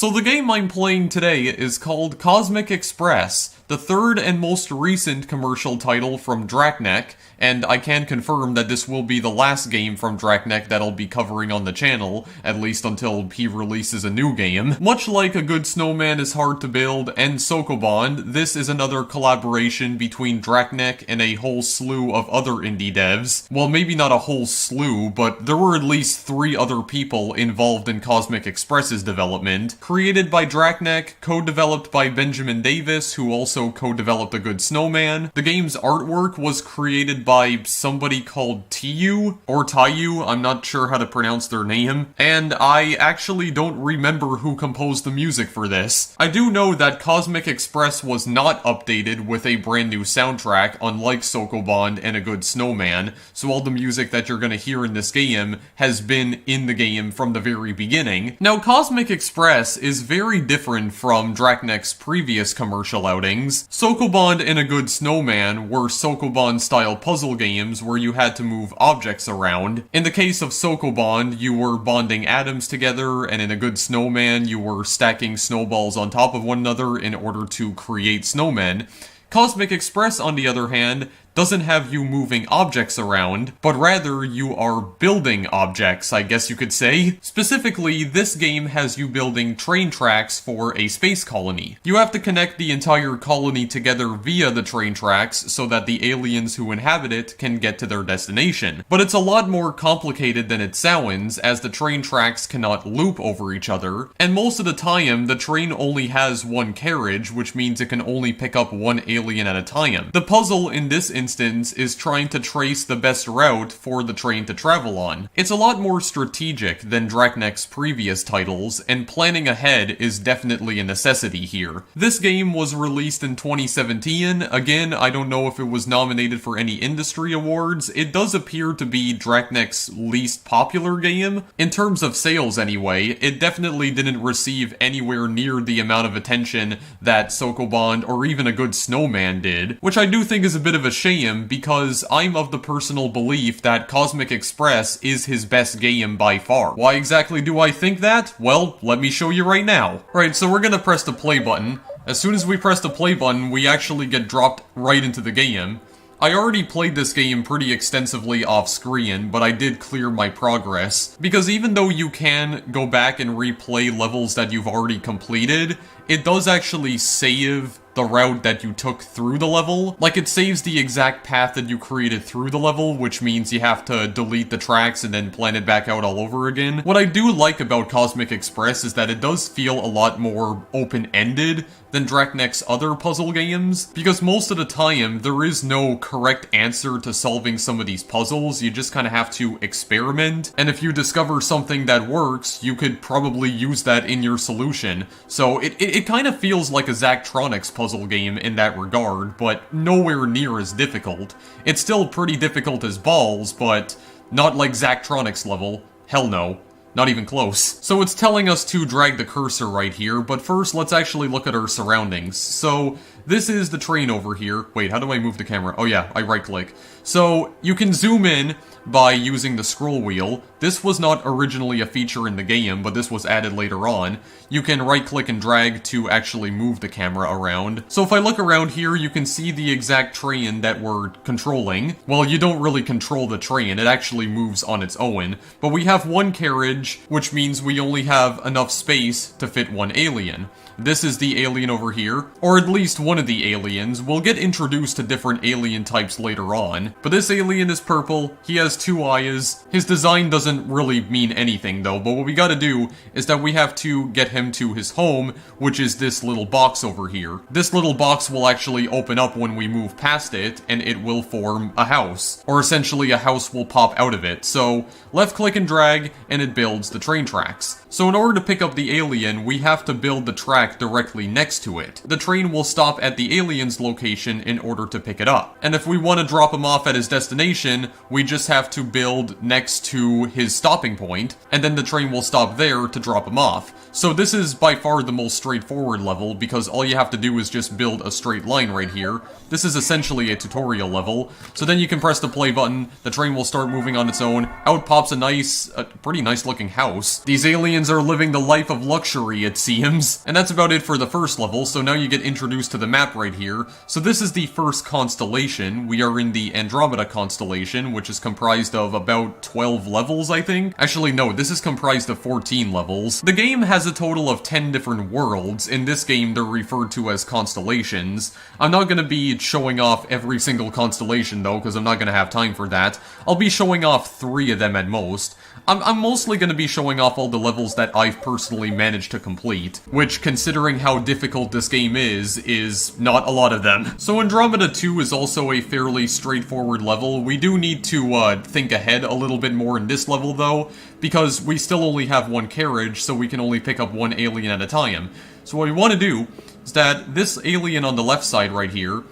So the game I'm playing today is called Cosmic Express, the third and most recent commercial title from Draknek, and I can confirm that this will be the last game from Draknek that I'll be covering on the channel, at least until he releases a new game. Much like A Good Snowman is Hard to Build and Sokobond, this is another collaboration between Draknek and a whole slew of other indie devs. Well, maybe not a whole slew, but there were at least 3 other people involved in Cosmic Express's development. Created by Draknek, co-developed by Benjamin Davis, who also co-developed A Good Snowman. The game's artwork was created by somebody called Tyu, or Tyu, I'm not sure how to pronounce their name, and I actually don't remember who composed the music for this. I do know that Cosmic Express was not updated with a brand new soundtrack, unlike Sokobond and A Good Snowman, so all the music that you're gonna hear in this game has been in the game from the very beginning. Now, Cosmic Express is very different from Draknek's previous commercial outings. Sokobond and A Good Snowman were Sokobond-style puzzle games where you had to move objects around. In the case of Sokobond, you were bonding atoms together, and in A Good Snowman, you were stacking snowballs on top of one another in order to create snowmen. Cosmic Express, on the other hand, doesn't have you moving objects around, but rather you are building objects, I guess you could say. Specifically, this game has you building train tracks for a space colony. You have to connect the entire colony together via the train tracks so that the aliens who inhabit it can get to their destination. But it's a lot more complicated than it sounds, as the train tracks cannot loop over each other, and most of the time, the train only has one carriage, which means it can only pick up one alien at a time. The puzzle in this instance is trying to trace the best route for the train to travel on. It's a lot more strategic than Draknek's previous titles, and planning ahead is definitely a necessity here. This game was released in 2017. Again, I don't know if it was nominated for any industry awards. It does appear to be Draknek's least popular game. In terms of sales anyway, it definitely didn't receive anywhere near the amount of attention that Sokobond or even A Good Snowman did, which I do think is a bit of a shame because I'm of the personal belief that Cosmic Express is his best game by far. Why exactly do I think that? Well, let me show you right now. Right, so we're gonna press the play button. As soon as we press the play button, we actually get dropped right into the game. I already played this game pretty extensively off screen, but I did clear my progress, because even though you can go back and replay levels that you've already completed, it does actually save the route that you took through the level. Like, it saves the exact path that you created through the level, which means you have to delete the tracks and then plan it back out all over again. What I do like about Cosmic Express is that it does feel a lot more open-ended than Draknek's other puzzle games, because most of the time, there is no correct answer to solving some of these puzzles. You just kind of have to experiment, and if you discover something that works, you could probably use that in your solution. So it kind of feels like a Zachtronics puzzle game in that regard, but nowhere near as difficult. It's still pretty difficult as balls, but not like Zachtronics level. Hell no. Not even close. So it's telling us to drag the cursor right here, but first let's actually look at our surroundings. So this is the train over here. Wait, how do I move the camera? Oh yeah, I right click. So you can zoom in by using the scroll wheel. This was not originally a feature in the game, but this was added later on. You can right click and drag to actually move the camera around. So if I look around here, you can see the exact train that we're controlling. Well, you don't really control the train, it actually moves on its own. But we have one carriage, which means we only have enough space to fit one alien. This is the alien over here, or at least one of the aliens. We'll get introduced to different alien types later on. But this alien is purple, he has 2 eyes. His design doesn't really mean anything though, but what we gotta do is that we have to get him to his home, which is this little box over here. This little box will actually open up when we move past it, and it will form a house. Or essentially a house will pop out of it. So left click and drag, and it builds the train tracks. So in order to pick up the alien, we have to build the track directly next to it. The train will stop stop at the alien's location in order to pick it up. And if we want to drop him off at his destination, we just have to build next to his stopping point, and then the train will stop there to drop him off. So this is by far the most straightforward level, because all you have to do is just build a straight line right here. This is essentially a tutorial level, so then you can press the play button, the train will start moving on its own, out pops a pretty nice looking house. These aliens are living the life of luxury, it seems. And that's about it for the first level, so now you get introduced to the map right here. So this is the first constellation. We are in the Andromeda constellation, which is comprised of about 12 levels, I think. Actually, no, this is comprised of 14 levels. The game has a total of 10 different worlds. In this game, they're referred to as constellations. I'm not gonna be showing off every single constellation, though, because I'm not gonna have time for that. I'll be showing off 3 of them at most. I'm mostly going to be showing off all the levels that I've personally managed to complete, which, considering how difficult this game is not a lot of them. So Andromeda 2 is also a fairly straightforward level. We do need to think ahead a little bit more in this level, though, because we still only have one carriage, so we can only pick up one alien at a time. So what we want to do is that this alien on the left side right here,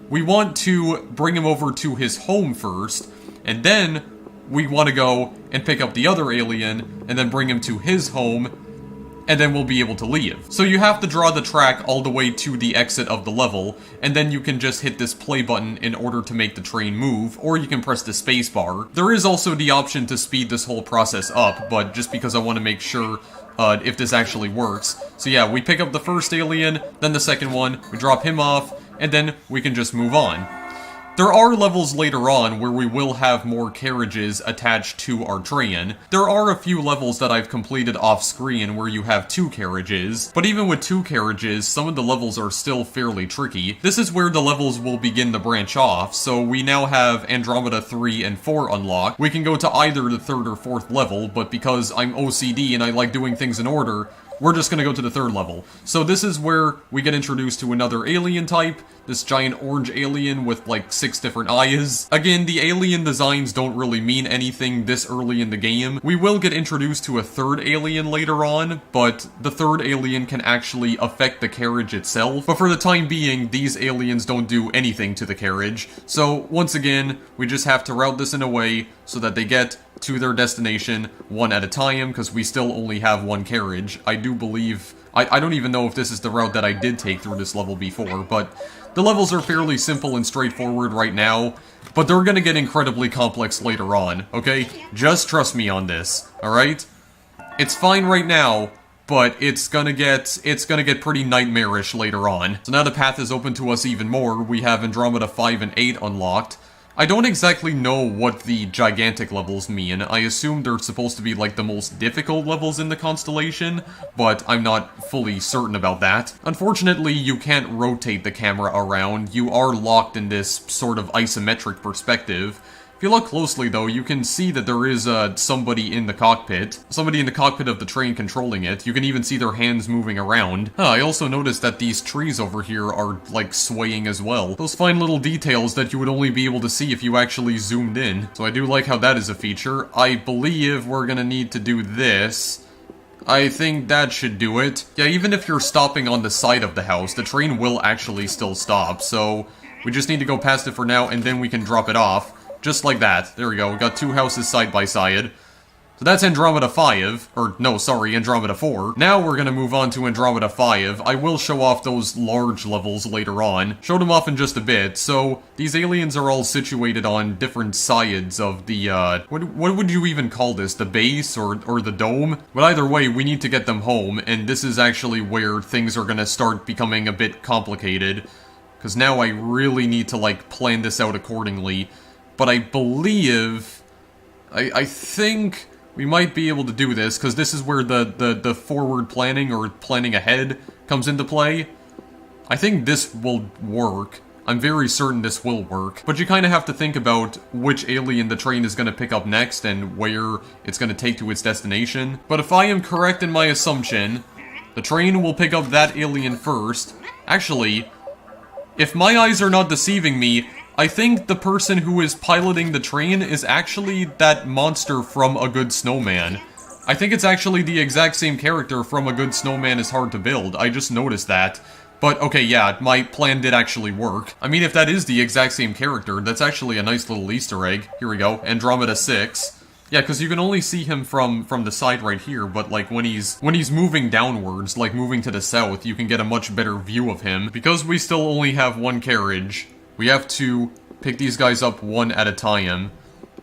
we want to bring him over to his home first, and then we want to go and pick up the other alien, and then bring him to his home, and then we'll be able to leave. So you have to draw the track all the way to the exit of the level, and then you can just hit this play button in order to make the train move, or you can press the space bar. There is also the option to speed this whole process up, but just because I want to make sure if this actually works. So yeah, we pick up the first alien, then the second one, we drop him off, and then we can just move on. There are levels later on where we will have more carriages attached to our train. There are a few levels that I've completed off-screen where you have 2 carriages, but even with 2 carriages, some of the levels are still fairly tricky. This is where the levels will begin to branch off, so we now have Andromeda 3 and 4 unlocked. We can go to either the 3rd or 4th level, but because I'm OCD and I like doing things in order, we're just gonna go to the 3rd level. So this is where we get introduced to another alien type, this giant orange alien with like 6 different eyes. Again, the alien designs don't really mean anything this early in the game. We will get introduced to a 3rd alien later on, but the 3rd alien can actually affect the carriage itself. But for the time being, these aliens don't do anything to the carriage. So once again, we just have to route this in a way so that they get to their destination one at a time, because we still only have one carriage. I do believe... I don't even know if this is the route that I did take through this level before, but the levels are fairly simple and straightforward right now, but they're gonna get incredibly complex later on, okay? Just trust me on this, alright? It's fine right now, but it's gonna get pretty nightmarish later on. So now the path is open to us even more. We have Andromeda 5 and 8 unlocked. I don't exactly know what the gigantic levels mean. I assume they're supposed to be like the most difficult levels in the constellation, but I'm not fully certain about that. Unfortunately, you can't rotate the camera around. You are locked in this sort of isometric perspective. If you look closely, though, you can see that there is somebody in the cockpit. Somebody in the cockpit of the train controlling it. You can even see their hands moving around. I also noticed that these trees over here are, like, swaying as well. Those fine little details that you would only be able to see if you actually zoomed in. So I do like how that is a feature. I believe we're gonna need to do this. I think that should do it. Yeah, even if you're stopping on the side of the house, the train will actually still stop. So we just need to go past it for now, and then we can drop it off. Just like that. There we go. We got 2 houses side by side. So that's Andromeda 5. Or, no, sorry, Andromeda 4. Now we're gonna move on to Andromeda 5. I will show off those large levels later on. Show them off in just a bit. So, these aliens are all situated on different sides of the, what would you even call this? The base or the dome? But either way, we need to get them home, and this is actually where things are gonna start becoming a bit complicated. Because now I really need to, like, plan this out accordingly. But I believe... I think we might be able to do this, because this is where the forward planning, or planning ahead, comes into play. I think this will work. I'm very certain this will work. But you kind of have to think about which alien the train is going to pick up next, and where it's going to take to its destination. But if I am correct in my assumption, the train will pick up that alien first. Actually, if my eyes are not deceiving me, I think the person who is piloting the train is actually that monster from A Good Snowman. I think it's actually the exact same character from A Good Snowman is Hard to Build. I just noticed that. But, okay, yeah, my plan did actually work. I mean, if that is the exact same character, that's actually a nice little Easter egg. Here we go, Andromeda 6. Yeah, because you can only see him from the side right here, but like when he's moving downwards, like moving to the south, you can get a much better view of him. Because we still only have one carriage, we have to pick these guys up one at a time.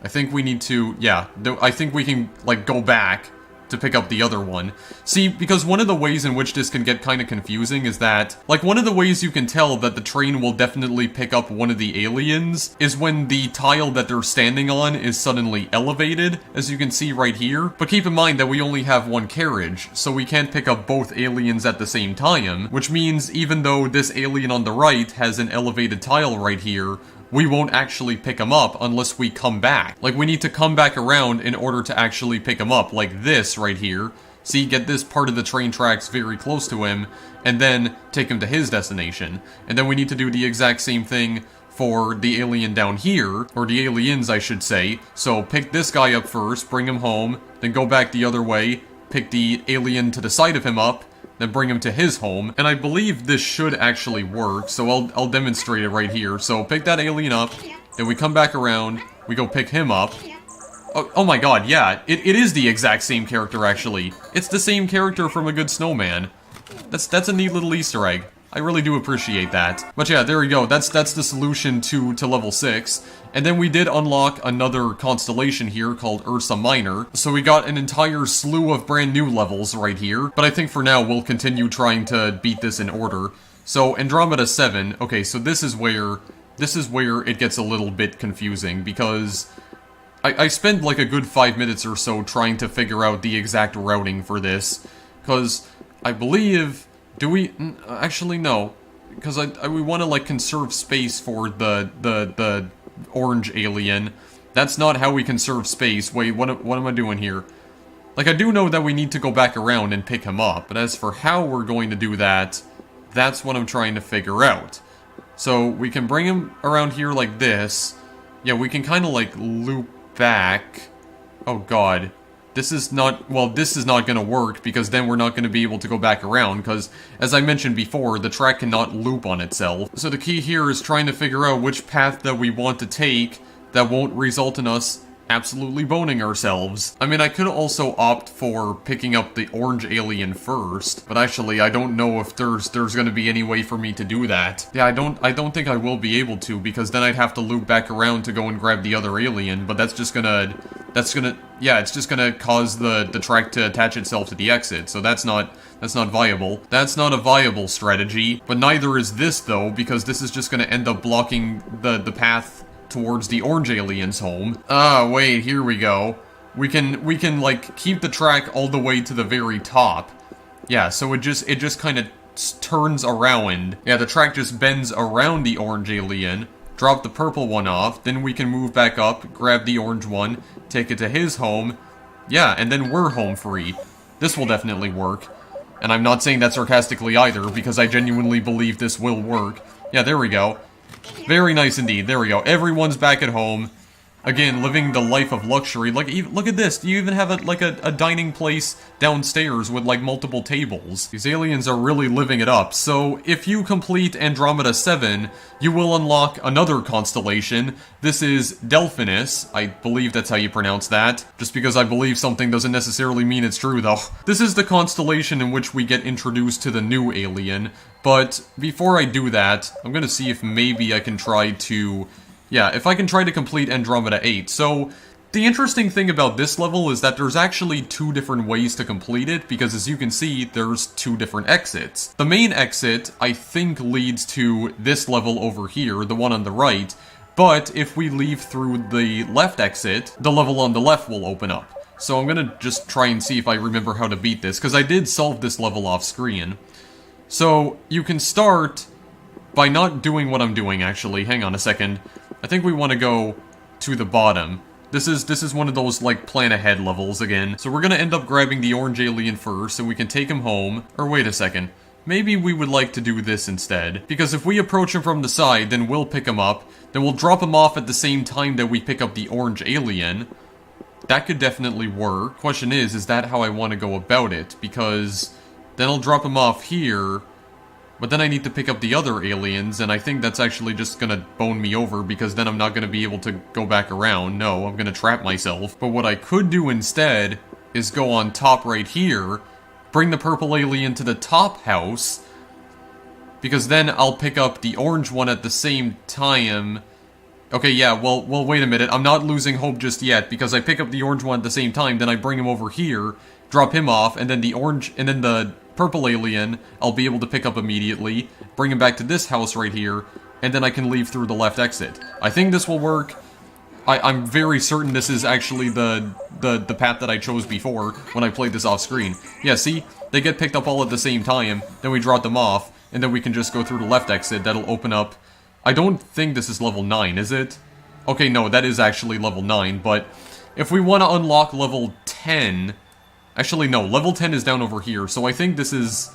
I think we need to, yeah, I think we can, like, go back to pick up the other one. See, because one of the ways in which this can get kind of confusing is that, like, one of the ways you can tell that the train will definitely pick up one of the aliens is when the tile that they're standing on is suddenly elevated, as you can see right here. But keep in mind that we only have one carriage, so we can't pick up both aliens at the same time, which means even though this alien on the right has an elevated tile right here, we won't actually pick him up unless we come back. Like, we need to come back around in order to actually pick him up, like this right here. See, get this part of the train tracks very close to him, and then take him to his destination. And then we need to do the exact same thing for the alien down here, or the aliens, I should say. So pick this guy up first, bring him home, then go back the other way, pick the alien to the side of him up, then bring him to his home, and I believe this should actually work, so I'll demonstrate it right here. So pick that alien up, then we come back around, we go pick him up. Oh my god, yeah, it is the exact same character, actually. It's the same character from A Good Snowman. That's a neat little Easter egg. I really do appreciate that. But yeah, there we go. That's the solution to level 6. And then we did unlock another constellation here called Ursa Minor. So we got an entire slew of brand new levels right here. But I think for now we'll continue trying to beat this in order. So Andromeda 7, okay, so this is where it gets a little bit confusing because I spent like a good 5 minutes or so trying to figure out the exact routing for this. Because I believe... Do we... Actually, no. Because we want to, like, conserve space for the orange alien. That's not how we conserve space. Wait, what am I doing here? Like, I do know that we need to go back around and pick him up. But as for how we're going to do that, that's what I'm trying to figure out. So, we can bring him around here like this. Yeah, we can kind of, like, loop back. Oh, God. This is not going to work, because then we're not going to be able to go back around, because, as I mentioned before, the track cannot loop on itself. So the key here is trying to figure out which path that we want to take that won't result in us absolutely boning ourselves. I mean, I could also opt for picking up the orange alien first, but actually, I don't know if there's going to be any way for me to do that. Yeah, I don't think I will be able to, because then I'd have to loop back around to go and grab the other alien, but it's just gonna cause the track to attach itself to the exit, so that's not viable. That's not a viable strategy, but neither is this, though, because this is just gonna end up blocking the path towards the orange alien's home. Ah, wait, here we go. We can, like, keep the track all the way to the very top. Yeah, so it just kind of turns around. Yeah, the track just bends around the orange alien, drop the purple one off, then we can move back up, grab the orange one, take it to his home, yeah, and then we're home free. This will definitely work. And I'm not saying that sarcastically either, because I genuinely believe this will work. Yeah, there we go. Very nice indeed, there we go. Everyone's back at home. Again, living the life of luxury. Like, look at this. You even have a dining place downstairs with, like, multiple tables. These aliens are really living it up. So, if you complete Andromeda 7, you will unlock another constellation. This is Delphinus. I believe that's how you pronounce that. Just because I believe something doesn't necessarily mean it's true, though. This is the constellation in which we get introduced to the new alien. But, before I do that, I'm gonna see if maybe I can try to... Yeah, if I can try to complete Andromeda 8. So, the interesting thing about this level is that there's actually 2 different ways to complete it, because as you can see, there's 2 different exits. The main exit, I think, leads to this level over here, the one on the right, but if we leave through the left exit, the level on the left will open up. So I'm gonna just try and see if I remember how to beat this, because I did solve this level off screen. So, you can start by not doing what I'm doing, actually. Hang on a second. I think we want to go to the bottom. This is one of those, like, plan ahead levels again. So we're gonna end up grabbing the orange alien first, and we can take him home. Or wait a second. Maybe we would like to do this instead. Because if we approach him from the side, then we'll pick him up. Then we'll drop him off at the same time that we pick up the orange alien. that could definitely work. Question is that how I want to go about it? Because then I'll drop him off here, but then I need to pick up the other aliens, and I think that's actually just gonna bone me over, because then I'm not gonna be able to go back around. No, I'm gonna trap myself. But what I could do instead is go on top right here, bring the purple alien to the top house, because then I'll pick up the orange one at the same time. Okay, yeah, well, wait a minute. I'm not losing hope just yet, because I pick up the orange one at the same time, then I bring him over here, drop him off, and then the purple alien, I'll be able to pick up immediately, bring him back to this house right here, and then I can leave through the left exit. I think this will work. I'm very certain this is actually the path that I chose before when I played this off screen. Yeah, see? They get picked up all at the same time, then we drop them off, and then we can just go through the left exit. That'll open up... I don't think this is level 9, is it? Okay, no, that is actually level 9, but if we want to unlock level 10... Actually, no, level 10 is down over here, so I think this is...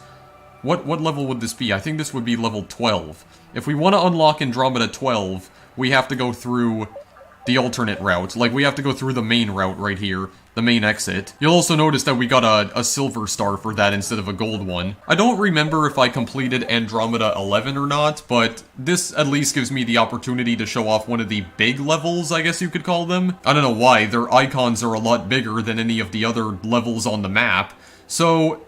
What level would this be? I think this would be level 12. If we want to unlock Andromeda 12, we have to go through the alternate route. Like, we have to go through the main route right here, the main exit. You'll also notice that we got a silver star for that instead of a gold one. I don't remember if I completed Andromeda 11 or not, but this at least gives me the opportunity to show off one of the big levels, I guess you could call them. I don't know why, their icons are a lot bigger than any of the other levels on the map. So,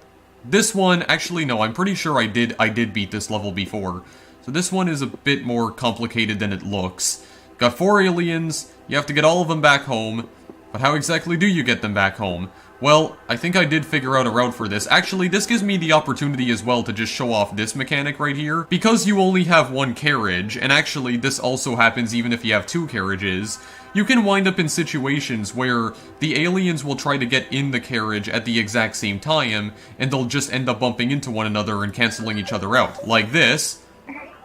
this one, actually no, I'm pretty sure I did beat this level before. So this one is a bit more complicated than it looks. Got 4 aliens, you have to get all of them back home, but how exactly do you get them back home? Well, I think I did figure out a route for this. Actually, this gives me the opportunity as well to just show off this mechanic right here. Because you only have 1 carriage, and actually this also happens even if you have 2 carriages, you can wind up in situations where the aliens will try to get in the carriage at the exact same time, and they'll just end up bumping into one another and canceling each other out. Like this.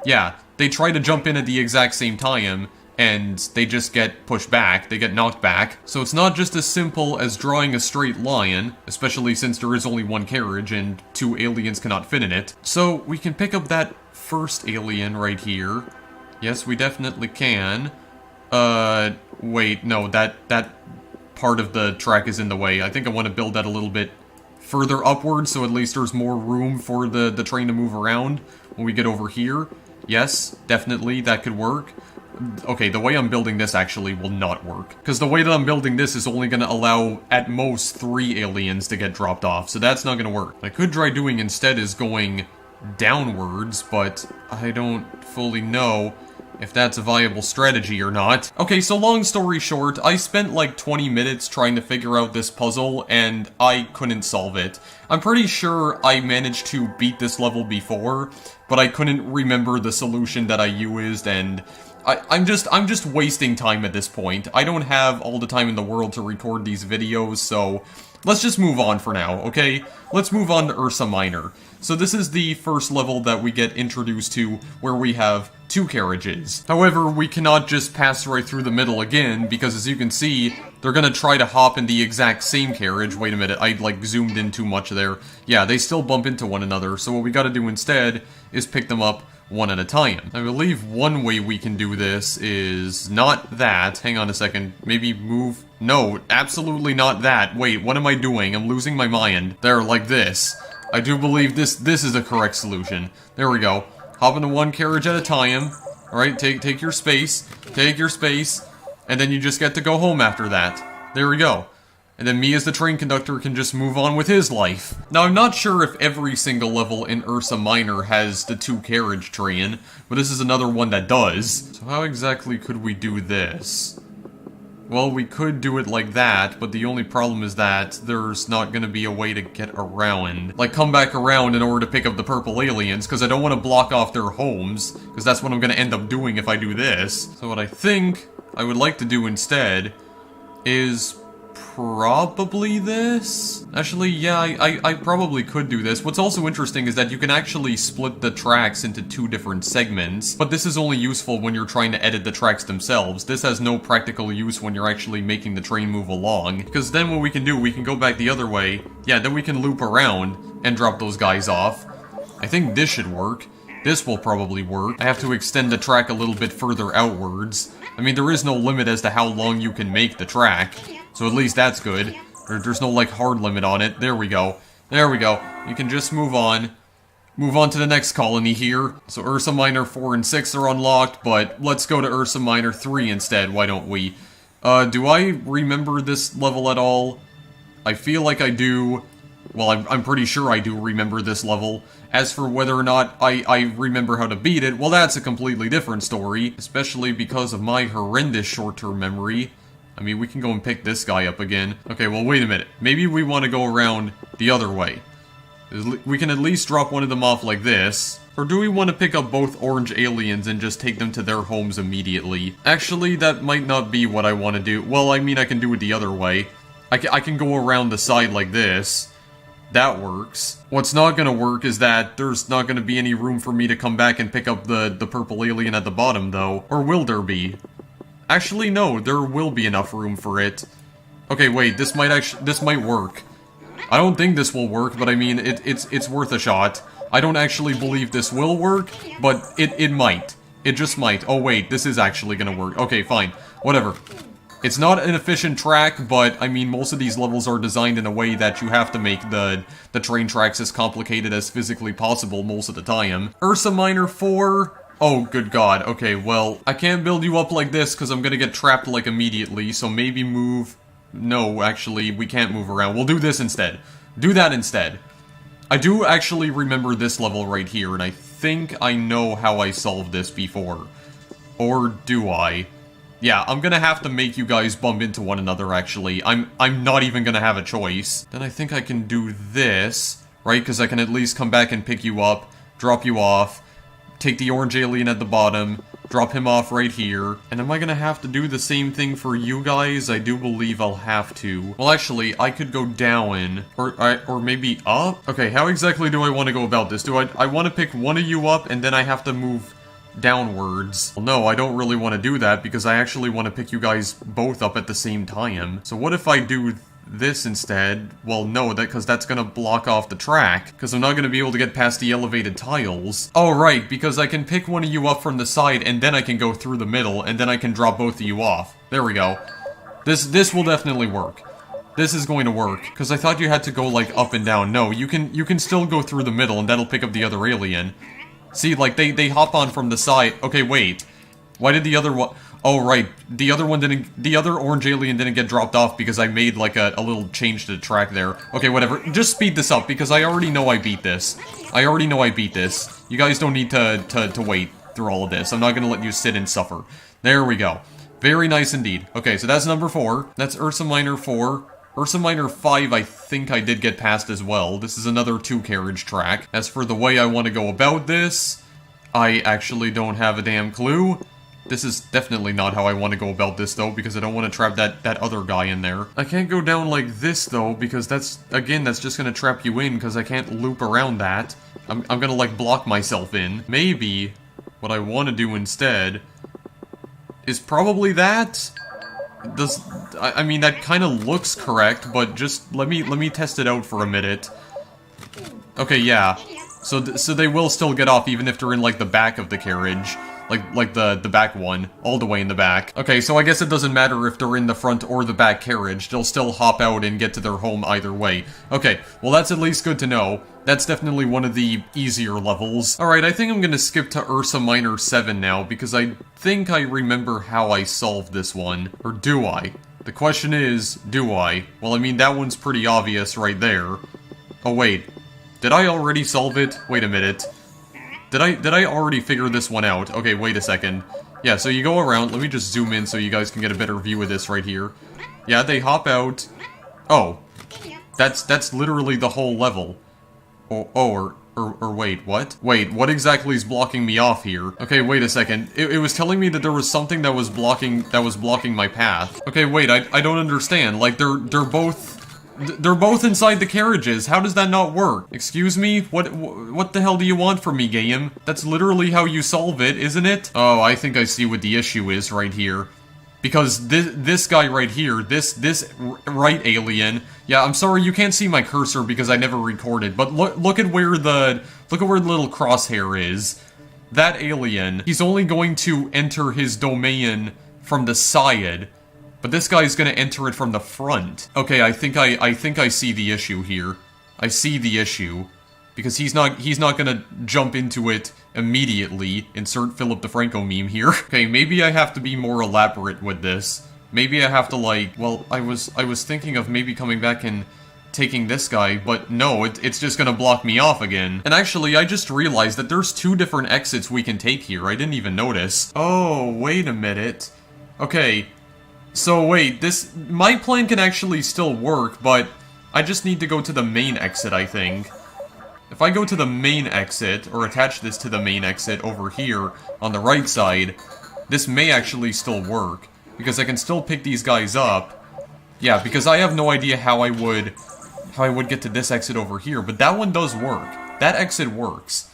Yeah, they try to jump in at the exact same time, and they just get pushed back, they get knocked back. So it's not just as simple as drawing a straight line, especially since there is only 1 carriage and 2 aliens cannot fit in it. So we can pick up that first alien right here. Yes, we definitely can. Wait, no, that part of the track is in the way. I think I want to build that a little bit further upwards, so at least there's more room for the train to move around when we get over here. Yes, definitely, that could work. Okay, the way I'm building this actually will not work. Because the way that I'm building this is only going to allow, at most, 3 aliens to get dropped off, so that's not going to work. What I could try doing instead is going downwards, but I don't fully know if that's a viable strategy or not. Okay, so long story short, I spent like 20 minutes trying to figure out this puzzle, and I couldn't solve it. I'm pretty sure I managed to beat this level before, but I couldn't remember the solution that I used, and I'm just wasting time at this point. I don't have all the time in the world to record these videos, so let's just move on for now, okay? Let's move on to Ursa Minor. So this is the first level that we get introduced to where we have 2 carriages. However, we cannot just pass right through the middle again, because as you can see, they're gonna try to hop in the exact same carriage. Wait a minute, I like zoomed in too much there. Yeah, they still bump into one another, so what we gotta do instead is pick them up one at a time. I believe one way we can do this is not that. Hang on a second. Maybe move... No, absolutely not that. Wait, what am I doing? I'm losing my mind. There, like this. I do believe this is a correct solution. There we go. Hop into 1 carriage at a time. Alright, take your space. Take your space. And then you just get to go home after that. There we go. And then me as the train conductor can just move on with his life. Now, I'm not sure if every single level in Ursa Minor has the 2-carriage train, but this is another one that does. So how exactly could we do this? Well, we could do it like that, but the only problem is that there's not gonna be a way to get around. Like, come back around in order to pick up the purple aliens, because I don't want to block off their homes, because that's what I'm gonna end up doing if I do this. So what I think I would like to do instead is probably this? Actually, yeah, I probably could do this. What's also interesting is that you can actually split the tracks into 2 different segments, but this is only useful when you're trying to edit the tracks themselves. This has no practical use when you're actually making the train move along, because then what we can do, we can go back the other way, yeah, then we can loop around and drop those guys off. I think this should work. This will probably work. I have to extend the track a little bit further outwards. I mean, there is no limit as to how long you can make the track, so at least that's good. There's no, like, hard limit on it. There we go. There we go. You can just move on. Move on to the next colony here. So Ursa Minor 4 and 6 are unlocked, but let's go to Ursa Minor 3 instead, why don't we? Do I remember this level at all? I feel like I do. Well, I'm pretty sure I do remember this level. As for whether or not I remember how to beat it, well, that's a completely different story. Especially because of my horrendous short-term memory. I mean, we can go and pick this guy up again. Okay, well, wait a minute. Maybe we want to go around the other way. We can at least drop one of them off like this. Or do we want to pick up both orange aliens and just take them to their homes immediately? Actually, that might not be what I want to do. Well, I mean, I can do it the other way. I can go around the side like this. That works. What's not going to work is that there's not going to be any room for me to come back and pick up the purple alien at the bottom, though. Or will there be? Actually, no, there will be enough room for it. Okay, wait, this might work. I don't think this will work, but I mean, it's worth a shot. I don't actually believe this will work, but it might. It just might. Oh wait, this is actually gonna work. Okay, fine. Whatever. It's not an efficient track, but I mean, most of these levels are designed in a way that you have to make the train tracks as complicated as physically possible most of the time. Ursa Minor 4... Oh, good god. Okay, well, I can't build you up like this because I'm gonna get trapped, like, immediately, so maybe move... No, actually, we can't move around. We'll do this instead. Do that instead. I do actually remember this level right here, and I think I know how I solved this before. Or do I? Yeah, I'm gonna have to make you guys bump into one another, actually. I'm not even gonna have a choice. Then I think I can do this, right? Because I can at least come back and pick you up, drop you off, take the orange alien at the bottom, drop him off right here. And am I gonna have to do the same thing for you guys? I do believe I'll have to. Well, actually, I could go down, or maybe up? Okay, how exactly do I want to go about this? Do I want to pick one of you up, and then I have to move downwards? Well, no, I don't really want to do that, because I actually want to pick you guys both up at the same time. So what if I do this instead? Well, no, because that's gonna block off the track, because I'm not gonna be able to get past the elevated tiles. Oh, right, because I can pick one of you up from the side, and then I can go through the middle, and then I can drop both of you off. There we go. This will definitely work. This is going to work, because I thought you had to go, like, up and down. No, you can still go through the middle, and that'll pick up the other alien. See, like, they hop on from the side. Okay, wait. Why did the other one... Oh, right. The other orange alien didn't get dropped off because I made, like, a little change to the track there. Okay, whatever. Just speed this up, because I already know I beat this. I already know I beat this. You guys don't need to wait through all of this. I'm not gonna let you sit and suffer. There we go. Very nice indeed. Okay, so that's number 4. That's Ursa Minor 4. Ursa Minor 5, I think I did get past as well. This is another 2-carriage track. As for the way I want to go about this, I actually don't have a damn clue. This is definitely not how I want to go about this, though, because I don't want to trap that other guy in there. I can't go down like this, though, because that's just gonna trap you in, because I can't loop around that. I'm gonna, like, block myself in. Maybe what I want to do instead is probably that? I mean, that kind of looks correct, but just let me test it out for a minute. Okay, yeah. So they will still get off even if they're in, like, the back of the carriage. Like the back one, all the way in the back. Okay, so I guess it doesn't matter if they're in the front or the back carriage. They'll still hop out and get to their home either way. Okay, well that's at least good to know. That's definitely one of the easier levels. Alright, I think I'm gonna skip to Ursa Minor 7 now, because I think I remember how I solved this one. Or do I? The question is, do I? Well, I mean, that one's pretty obvious right there. Oh wait, did I already solve it? Wait a minute. Did I already figure this one out? Okay, wait a second. Yeah, so you go around. Let me just zoom in so you guys can get a better view of this right here. Yeah, they hop out. Oh. That's literally the whole level. Or wait, what? Wait, what exactly is blocking me off here? Okay, wait a second. It was telling me that there was something that was blocking my path. Okay, wait, I don't understand. Like, they're both inside the carriages. How does that not work? Excuse me? What the hell do you want from me, game? That's literally how you solve it, isn't it? Oh, I think I see what the issue is right here. Because this guy right here, this right alien... Yeah, I'm sorry you can't see my cursor because I never recorded, but look at where the little crosshair is. That alien, he's only going to enter his domain from the side, but this guy's gonna enter it from the front. Okay, I think I see the issue here. I see the issue. Because he's not gonna jump into it immediately. Insert Philip DeFranco meme here. Okay, maybe I have to be more elaborate with this. Maybe I have to, like, well, I was thinking of maybe coming back and taking this guy, but no, it's just gonna block me off again. And actually, I just realized that there's 2 different exits we can take here. I didn't even notice. Oh, wait a minute. Okay, so wait, my plan can actually still work, but I just need to go to the main exit, I think. If I go to the main exit, or attach this to the main exit over here on the right side, this may actually still work. Because I can still pick these guys up. Yeah, because I have no idea how I would get to this exit over here, but that one does work. That exit works.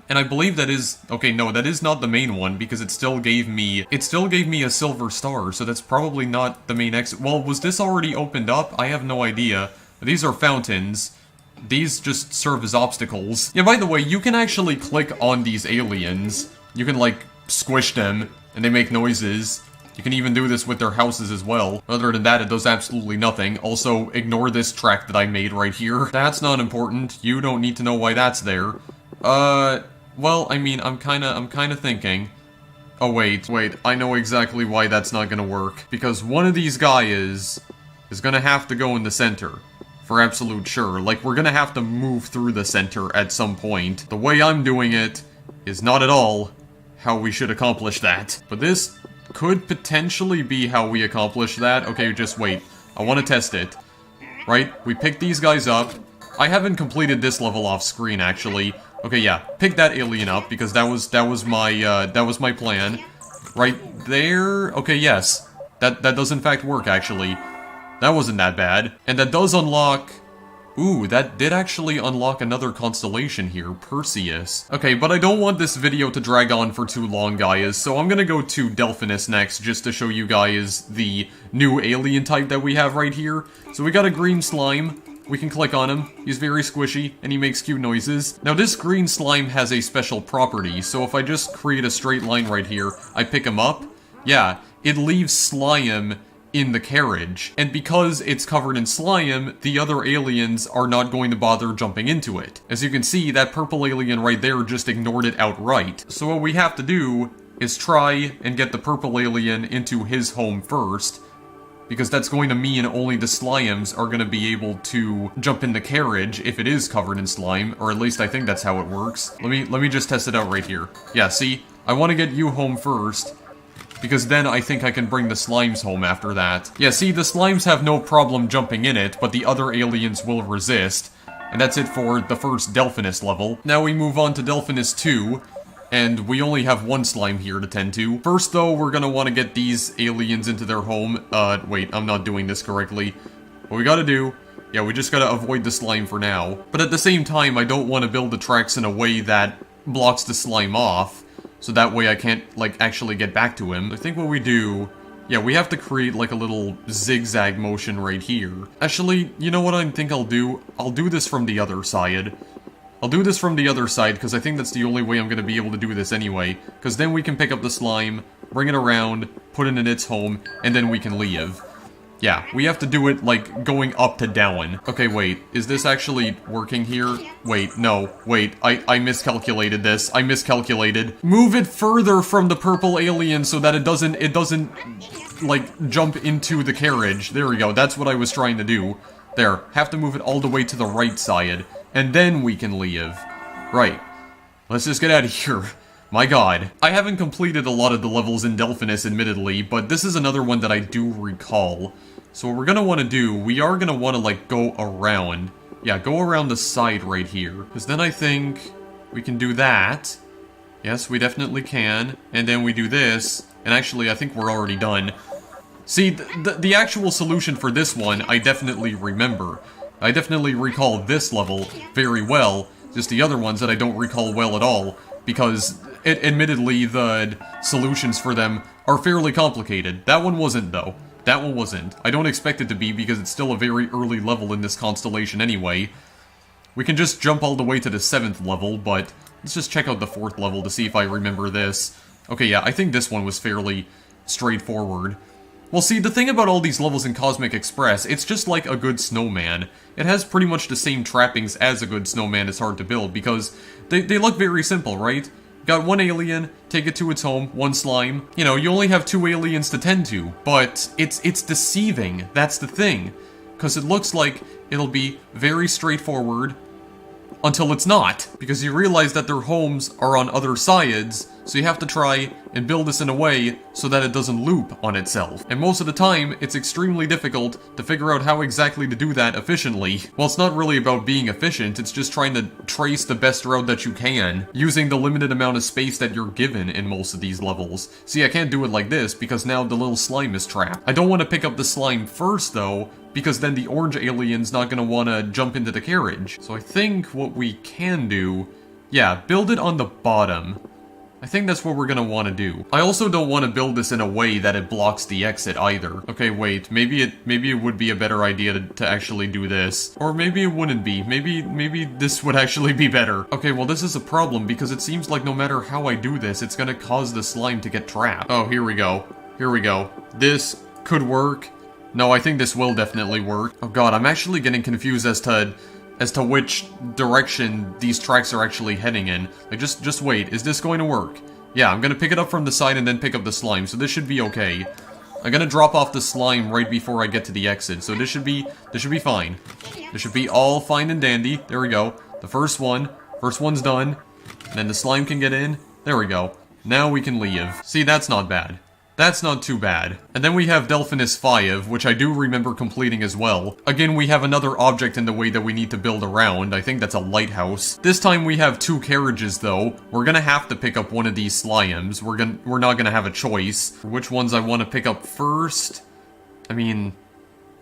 And I believe that is... Okay, no, that is not the main one, because it still gave me a silver star, so that's probably not the main exit. Well, was this already opened up? I have no idea. These are fountains. These just serve as obstacles. Yeah, by the way, you can actually click on these aliens. You can, like, squish them, and they make noises. You can even do this with their houses as well. Other than that, it does absolutely nothing. Also, ignore this track that I made right here. That's not important. You don't need to know why that's there. Well, I mean, I'm kinda thinking... Oh, wait, I know exactly why that's not gonna work. Because one of these guys is gonna have to go in the center. For absolute sure. Like, we're gonna have to move through the center at some point. The way I'm doing it is not at all how we should accomplish that. But this could potentially be how we accomplish that. Okay, just wait. I want to test it. Right? We pick these guys up. I haven't completed this level off screen, actually. Okay, yeah. Pick that alien up, because that was my plan. Right there. Okay, yes. That does in fact work, actually. That wasn't that bad. And that does unlock... Ooh, that did actually unlock another constellation here, Perseus. Okay, but I don't want this video to drag on for too long, guys, so I'm gonna go to Delphinus next, just to show you guys the new alien type that we have right here. So we got a green slime. We can click on him. He's very squishy, and he makes cute noises. Now, this green slime has a special property, so if I just create a straight line right here, I pick him up, yeah, it leaves slime in the carriage, and because it's covered in slime, the other aliens are not going to bother jumping into it. As you can see, that purple alien right there just ignored it outright. So what we have to do is try and get the purple alien into his home first, because that's going to mean only the slimes are going to be able to jump in the carriage if it is covered in slime, or at least I think that's how it works. Let me just test it out right here. Yeah, see? I want to get you home first, because then I think I can bring the slimes home after that. Yeah, see, the slimes have no problem jumping in it, but the other aliens will resist. And that's it for the first Delphinus level. Now we move on to Delphinus 2, and we only have one slime here to tend to. First, though, we're gonna want to get these aliens into their home. Wait, I'm not doing this correctly. What we gotta do... Yeah, we just gotta avoid the slime for now. But at the same time, I don't want to build the tracks in a way that blocks the slime off. So that way I can't, like, actually get back to him. I think what we do... Yeah, we have to create, like, a little zigzag motion right here. Actually, you know what I think I'll do? I'll do this from the other side. I'll do this from the other side, because I think that's the only way I'm going to be able to do this anyway. Because then we can pick up the slime, bring it around, put it in its home, and then we can leave. Yeah, we have to do it, like, going up to down. Okay, wait, is this actually working here? Wait, no, wait, I miscalculated this. I miscalculated. Move it further from the purple alien so that it doesn't, like, jump into the carriage. There we go, that's what I was trying to do. There, have to move it all the way to the right side, and then we can leave. Right, let's just get out of here. My god. I haven't completed a lot of the levels in Delphinus, admittedly, but this is another one that I do recall. So what we're gonna want to do, we are gonna want to, like, go around. Yeah, go around the side right here. Because then I think we can do that. Yes, we definitely can. And then we do this. And actually, I think we're already done. See, the actual solution for this one, I definitely remember. I definitely recall this level very well. Just the other ones that I don't recall well at all. Because, admittedly, the solutions for them are fairly complicated. That one wasn't, though. That one wasn't. I don't expect it to be, because it's still a very early level in this constellation anyway. We can just jump all the way to the 7th level, but let's just check out the 4th level to see if I remember this. Okay, yeah, I think this one was fairly straightforward. Well, see, the thing about all these levels in Cosmic Express, it's just like a good snowman. It has pretty much the same trappings as a good snowman is hard to build, because they look very simple, right? Got one alien, take it to its home, one slime. You know, you only have 2 aliens to tend to, but it's deceiving, that's the thing. Because it looks like it'll be very straightforward, until it's not, because you realize that their homes are on other sides, so you have to try and build this in a way so that it doesn't loop on itself. And most of the time, it's extremely difficult to figure out how exactly to do that efficiently. Well, it's not really about being efficient, it's just trying to trace the best route that you can, using the limited amount of space that you're given in most of these levels. See, I can't do it like this, because now the little slime is trapped. I don't want to pick up the slime first, though, because then the orange alien's not gonna wanna jump into the carriage. So I think what we can do, yeah, build it on the bottom. I think that's what we're gonna want to do. I also don't want to build this in a way that it blocks the exit either. Okay, wait, maybe it would be a better idea to actually do this. Or maybe it wouldn't be. Maybe this would actually be better. Okay, well this is a problem because it seems like no matter how I do this, it's gonna cause the slime to get trapped. Oh, here we go. Here we go. This could work. No, I think this will definitely work. Oh god, I'm actually getting confused as to which direction these tracks are actually heading in. Like, just wait, is this going to work? Yeah, I'm gonna pick it up from the side and then pick up the slime, so this should be okay. I'm gonna drop off the slime right before I get to the exit, so this should be fine. This should be all fine and dandy. There we go. The first one's done. And then the slime can get in. There we go. Now we can leave. See, that's not bad. That's not too bad. And then we have Delphinus 5, which I do remember completing as well. Again, we have another object in the way that we need to build around. I think that's a lighthouse. This time we have 2 carriages, though. We're gonna have to pick up one of these slimes. We're not gonna have a choice. Which ones I want to pick up first? I mean,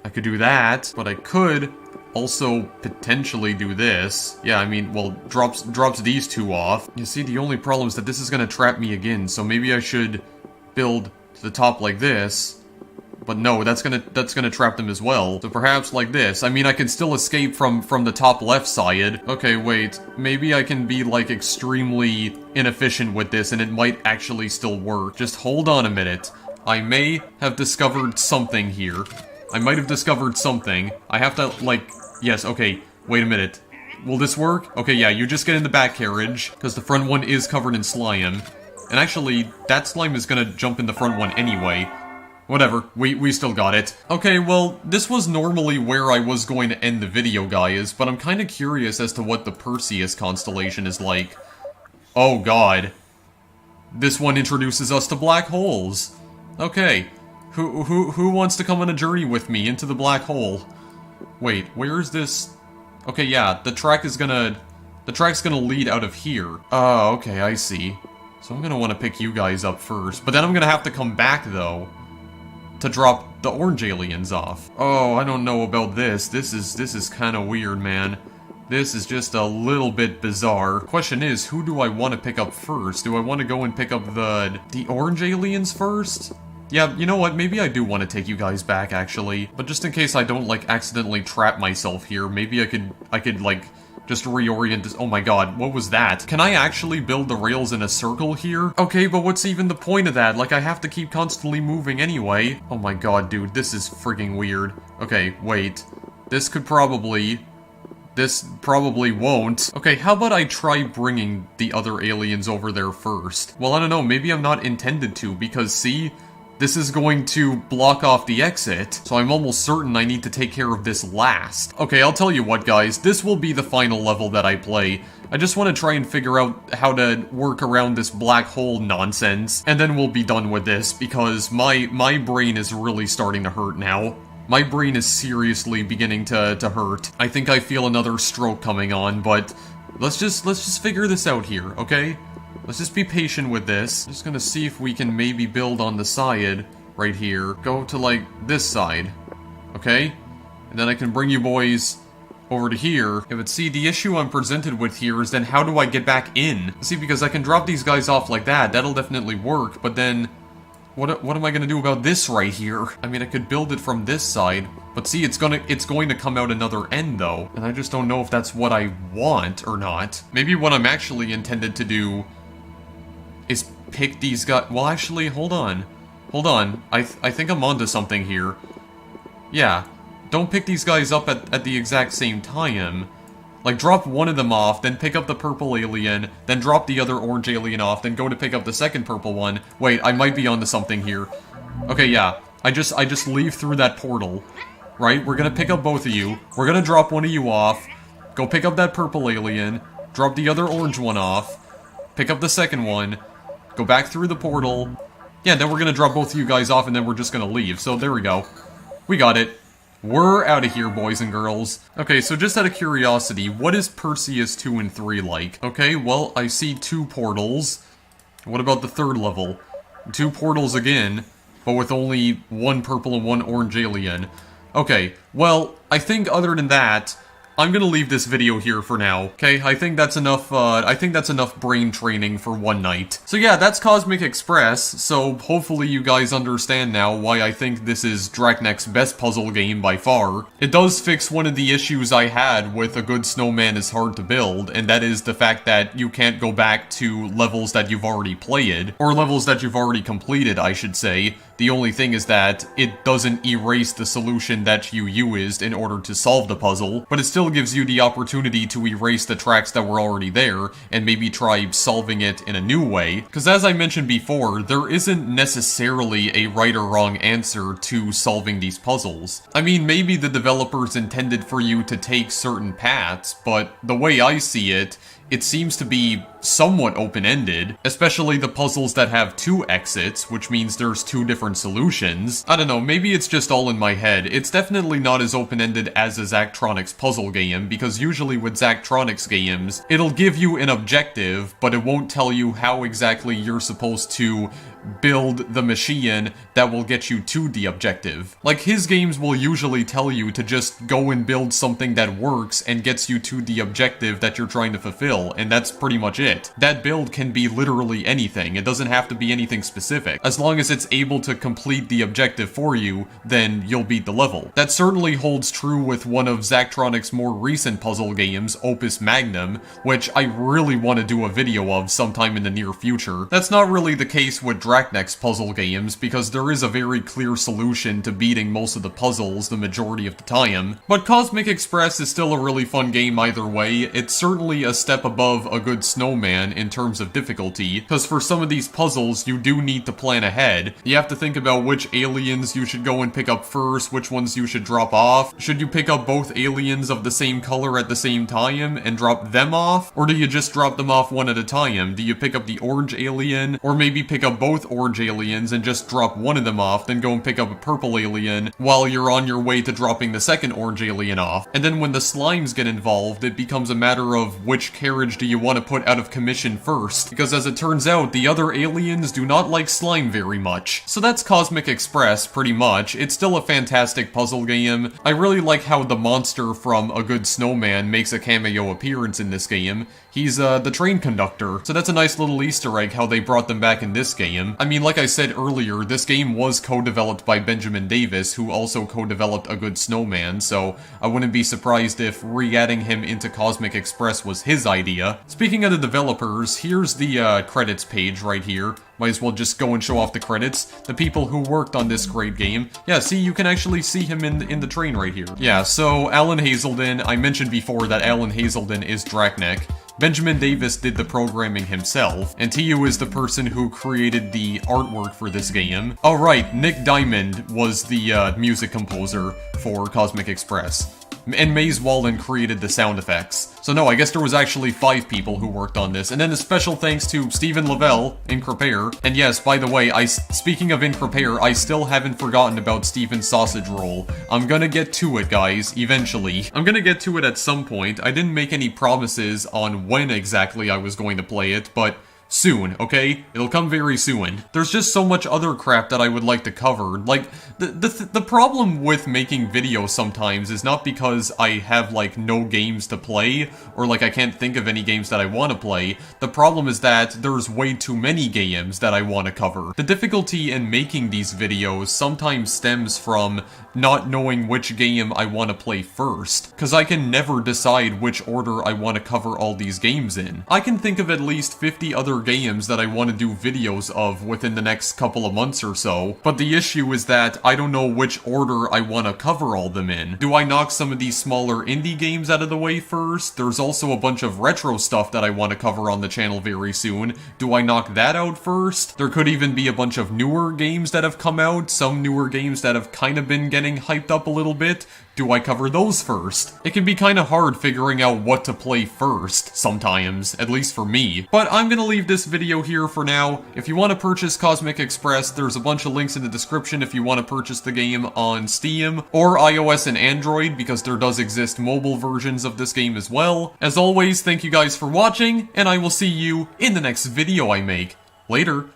I could do that, but I could also potentially do this. Yeah, I mean, well, drops these 2 off. You see, the only problem is that this is gonna trap me again, so maybe I should build to the top like this, but no, that's gonna trap them as well. So perhaps like this. I mean, I can still escape from the top left side. Okay, wait, maybe I can be like extremely inefficient with this and it might actually still work. Just hold on a minute. I may have discovered something here. I might have discovered something. I have to, like, yes, okay, wait a minute. Will this work? Okay, yeah, you just get in the back carriage, because the front one is covered in slime. And actually, that slime is gonna jump in the front one anyway. Whatever, we still got it. Okay, well, this was normally where I was going to end the video, guys, but I'm kinda curious as to what the Perseus constellation is like. Oh god. This one introduces us to black holes. Okay, who wants to come on a journey with me into the black hole? Wait, where is this? Okay, yeah, the track's gonna lead out of here. Oh, okay, I see. So I'm gonna want to pick you guys up first, but then I'm gonna have to come back, though, to drop the orange aliens off. Oh, I don't know about this. This is kind of weird, man. This is just a little bit bizarre. Question is, who do I want to pick up first? Do I want to go and pick up the orange aliens first? Yeah, you know what, maybe I do want to take you guys back, actually. But just in case I don't, like, accidentally trap myself here, maybe I could, like, just reorient this. Oh my god, what was that? Can I actually build the rails in a circle here? Okay, but what's even the point of that? Like, I have to keep constantly moving anyway. Oh my god, dude, this is freaking weird. Okay, wait. This probably won't. Okay, how about I try bringing the other aliens over there first? Well, I don't know, maybe I'm not intended to, because see? This is going to block off the exit, so I'm almost certain I need to take care of this last. Okay, I'll tell you what, guys, this will be the final level that I play. I just want to try and figure out how to work around this black hole nonsense, and then we'll be done with this, because my brain is really starting to hurt now. My brain is seriously beginning to hurt. I think I feel another stroke coming on, but let's just figure this out here, okay? Let's just be patient with this. Just gonna see if we can maybe build on the side right here. Go to, like, this side. Okay? And then I can bring you boys over to here. Yeah, but see, the issue I'm presented with here is then how do I get back in? See, because I can drop these guys off like that. That'll definitely work, but then what am I gonna do about this right here? I mean, I could build it from this side, but see, it's going to come out another end, though. And I just don't know if that's what I want or not. Maybe what I'm actually intended to do is pick these guys. Well, actually, hold on. Hold on, I think I'm onto something here. Yeah, don't pick these guys up at the exact same time. Like, drop one of them off, then pick up the purple alien, then drop the other orange alien off, then go to pick up the second purple one. Wait, I might be onto something here. Okay, yeah, I just leave through that portal, right? We're gonna pick up both of you, we're gonna drop one of you off, go pick up that purple alien, drop the other orange one off, pick up the second one, go back through the portal. Yeah, then we're gonna drop both of you guys off and then we're just gonna leave. So there we go. We got it. We're out of here, boys and girls. Okay, so just out of curiosity, what is Perseus 2 and 3 like? Okay, well, I see 2 portals. What about the third level? 2 portals again, but with only 1 purple and 1 orange alien. Okay, well, I think other than that, I'm gonna leave this video here for now, okay? I think that's enough brain training for one night. So yeah, that's Cosmic Express, so hopefully you guys understand now why I think this is Draknek's best puzzle game by far. It does fix one of the issues I had with A Good Snowman is Hard to Build, and that is the fact that you can't go back to levels that you've already played, or levels that you've already completed, I should say. The only thing is that it doesn't erase the solution that you used in order to solve the puzzle, but it still gives you the opportunity to erase the tracks that were already there, and maybe try solving it in a new way. Because as I mentioned before, there isn't necessarily a right or wrong answer to solving these puzzles. I mean, maybe the developers intended for you to take certain paths, but the way I see it, it seems to be somewhat open-ended, especially the puzzles that have 2 exits, which means there's 2 different solutions. I don't know, maybe it's just all in my head. It's definitely not as open-ended as a Zachtronics puzzle game, because usually with Zachtronics games, it'll give you an objective, but it won't tell you how exactly you're supposed to build the machine that will get you to the objective. Like, his games will usually tell you to just go and build something that works and gets you to the objective that you're trying to fulfill, and that's pretty much it. That build can be literally anything. It doesn't have to be anything specific. As long as it's able to complete the objective for you, then you'll beat the level. That certainly holds true with one of Zachtronics' more recent puzzle games, Opus Magnum, which I really want to do a video of sometime in the near future. That's not really the case with Draknek's puzzle games, because there is a very clear solution to beating most of the puzzles the majority of the time. But Cosmic Express is still a really fun game either way. It's certainly a step above A Good Snowman in terms of difficulty, because for some of these puzzles you do need to plan ahead. You have to think about which aliens you should go and pick up first, which ones you should drop off. Should you pick up both aliens of the same color at the same time and drop them off? Or do you just drop them off one at a time? Do you pick up the orange alien, or maybe pick up both orange aliens and just drop one of them off, then go and pick up a purple alien while you're on your way to dropping the second orange alien off? And then when the slimes get involved, it becomes a matter of which carriage do you want to put out of commission first, because as it turns out, the other aliens do not like slime very much. So that's Cosmic Express, pretty much. It's still a fantastic puzzle game. I really like how the monster from A Good Snowman makes a cameo appearance in this game. He's the train conductor, so that's a nice little Easter egg how they brought them back in this game. I mean, like I said earlier, this game was co-developed by Benjamin Davis, who also co-developed A Good Snowman, so I wouldn't be surprised if re-adding him into Cosmic Express was his idea. Speaking of the developers, here's the credits page right here. Might as well just go and show off the credits. The people who worked on this great game. Yeah, see, you can actually see him in the train right here. Yeah, so Alan Hazelden, I mentioned before that Alan Hazelden is Draknek. Benjamin Davis did the programming himself, and TU is the person who created the artwork for this game. Oh right, Nick Diamond was the music composer for Cosmic Express. And Maze Wallen created the sound effects. So no, I guess there was actually 5 people who worked on this. And then a special thanks to Stephen Lavelle in Prepare. And yes, by the way, speaking of in Prepare, I still haven't forgotten about Stephen's sausage roll. I'm gonna get to it, guys, eventually. I'm gonna get to it at some point. I didn't make any promises on when exactly I was going to play it, but soon, okay? It'll come very soon. There's just so much other crap that I would like to cover. Like, the problem with making videos sometimes is not because I have, like, no games to play, or, like, I can't think of any games that I want to play. The problem is that there's way too many games that I want to cover. The difficulty in making these videos sometimes stems from not knowing which game I want to play first, because I can never decide which order I want to cover all these games in. I can think of at least 50 other other games that I want to do videos of within the next couple of months or so, but the issue is that I don't know which order I want to cover all them in. Do I knock some of these smaller indie games out of the way first? There's also a bunch of retro stuff that I want to cover on the channel very soon. Do I knock that out first? There could even be a bunch of newer games that have come out, some newer games that have kind of been getting hyped up a little bit. Do I cover those first? It can be kind of hard figuring out what to play first, sometimes, at least for me. But I'm gonna leave this video here for now. If you want to purchase Cosmic Express, there's a bunch of links in the description if you want to purchase the game on Steam, or iOS and Android, because there does exist mobile versions of this game as well. As always, thank you guys for watching, and I will see you in the next video I make. Later.